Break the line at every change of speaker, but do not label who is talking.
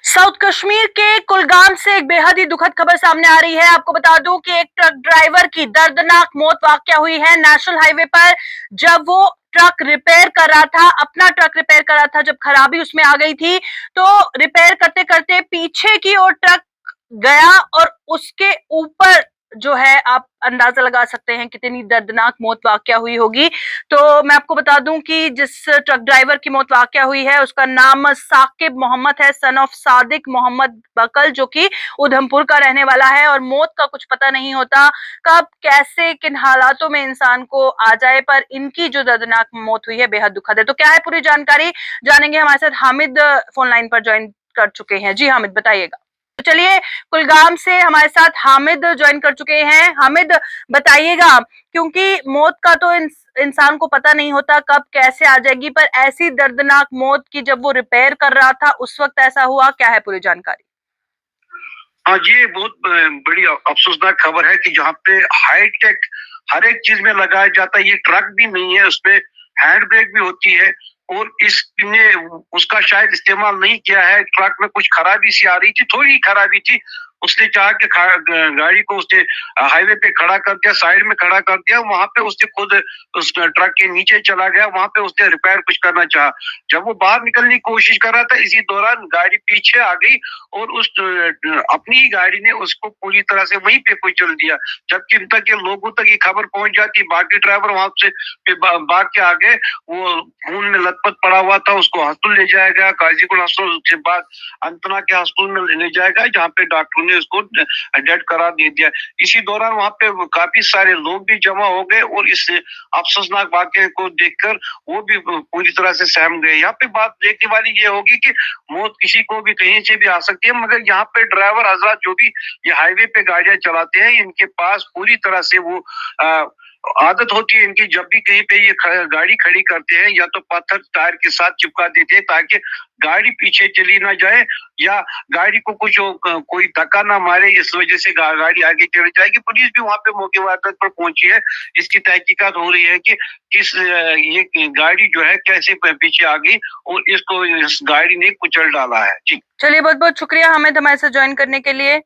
South Kashmir के कुलगाम से एक बेहद ही दुखद खबर सामने आ रही है। आपको बता दूं कि एक ट्रक ड्राइवर की दर्दनाक मौत वाकया हुई है नेशनल हाईवे पर, जब वो ट्रक रिपेयर कर रहा था, अपना ट्रक रिपेयर कर रहा था। जब खराबी उसमें आ गई थी तो रिपेयर करते करते पीछे की ओर ट्रक गया और उसके ऊपर जो है, आप अंदाजा लगा सकते हैं कितनी दर्दनाक मौत वाकया हुई होगी। तो मैं आपको बता दूं कि जिस ट्रक ड्राइवर की मौत वाकया हुई है उसका नाम साकिब मोहम्मद है, सन ऑफ सादिक मोहम्मद बकल, जो कि उधमपुर का रहने वाला है। और मौत का कुछ पता नहीं होता कब कैसे किन हालातों में इंसान को आ जाए, पर इनकी जो दर्दनाक मौत हुई है बेहद दुखद है। तो क्या है पूरी जानकारी जानेंगे। हमारे साथ हामिद फोन लाइन पर ज्वाइन कर चुके हैं। जी हामिद, बताइएगा। तो चलिए, कुलगाम से हमारे साथ हामिद ज्वाइन कर चुके हैं। हामिद, बताइएगा, क्योंकि मौत का तो इंसान को पता नहीं होता कब कैसे आ जाएगी, पर ऐसी दर्दनाक मौत की जब वो रिपेयर कर रहा था उस वक्त ऐसा हुआ, क्या है पूरी जानकारी?
हाँ जी, बहुत बड़ी अफसोसनाक खबर है कि जहाँ पे हाईटेक हर एक चीज में लगाया जाता है, ये ट्रक भी नहीं है, उसपे हैंड ब्रेक भी होती है और इसने उसका शायद इस्तेमाल नहीं किया है। ट्रक में कुछ खराबी सी आ रही थी, थोड़ी खराबी थी। उसने चाह के गाड़ी को उसने हाईवे पे खड़ा कर दिया, साइड में खड़ा कर दिया। वहां पे उसने खुद उस ट्रक के नीचे चला गया, वहां पे उसने रिपेयर कुछ करना चाहा। जब वो बाहर निकलने की कोशिश कर रहा था, इसी दौरान गाड़ी पीछे आ गई और उस अपनी ही गाड़ी ने उसको पूरी तरह से वहीं पे कुचल दिया। जबकि इन तक ये लोगों तक ये खबर पहुंच जाती, बाकी ड्राइवर वहां से भाग के आ गए। वो खून में लथपथ पड़ा हुआ था, उसको हॉस्पिटल ले जाया गया, काजीगुंड हॉस्पिटल, उसके बाद अंतना के हॉस्पिटल में ले जाया गया, जहाँ पे डॉक्टरों ने उसको डेड करार दे दिया। इसी दौरान वहां पे काफी सारे लोग भी जमा हो गए और इस अफसोसनाक वाकये को देखकर वो भी पूरी तरह से सहम गए। यहाँ पे बात देखने वाली ये होगी कि मौत किसी को भी कहीं से भी आ सकती है, मगर यहाँ पे ड्राइवर हजरात जो भी ये हाईवे पे गाड़ियां चलाते हैं, इनके पास पूरी तरह से वो आदत होती है इनकी, जब भी कहीं पे ये गाड़ी खड़ी करते हैं या तो पत्थर टायर के साथ चिपका देते हैं ताकि गाड़ी पीछे चली ना जाए या गाड़ी को कुछ कोई धक्का ना मारे, इस वजह से गाड़ी आगे चली जाएगी। पुलिस भी वहां पे मौके वारदात पर पहुंची है, इसकी तहकीकात हो रही है कि किस ये गाड़ी जो है कैसे पीछे आ गई और इसको इस गाड़ी ने कुचल डाला है। जी,
चलिए, बहुत बहुत शुक्रिया हामिद हमारे साथ ज्वाइन करने के लिए।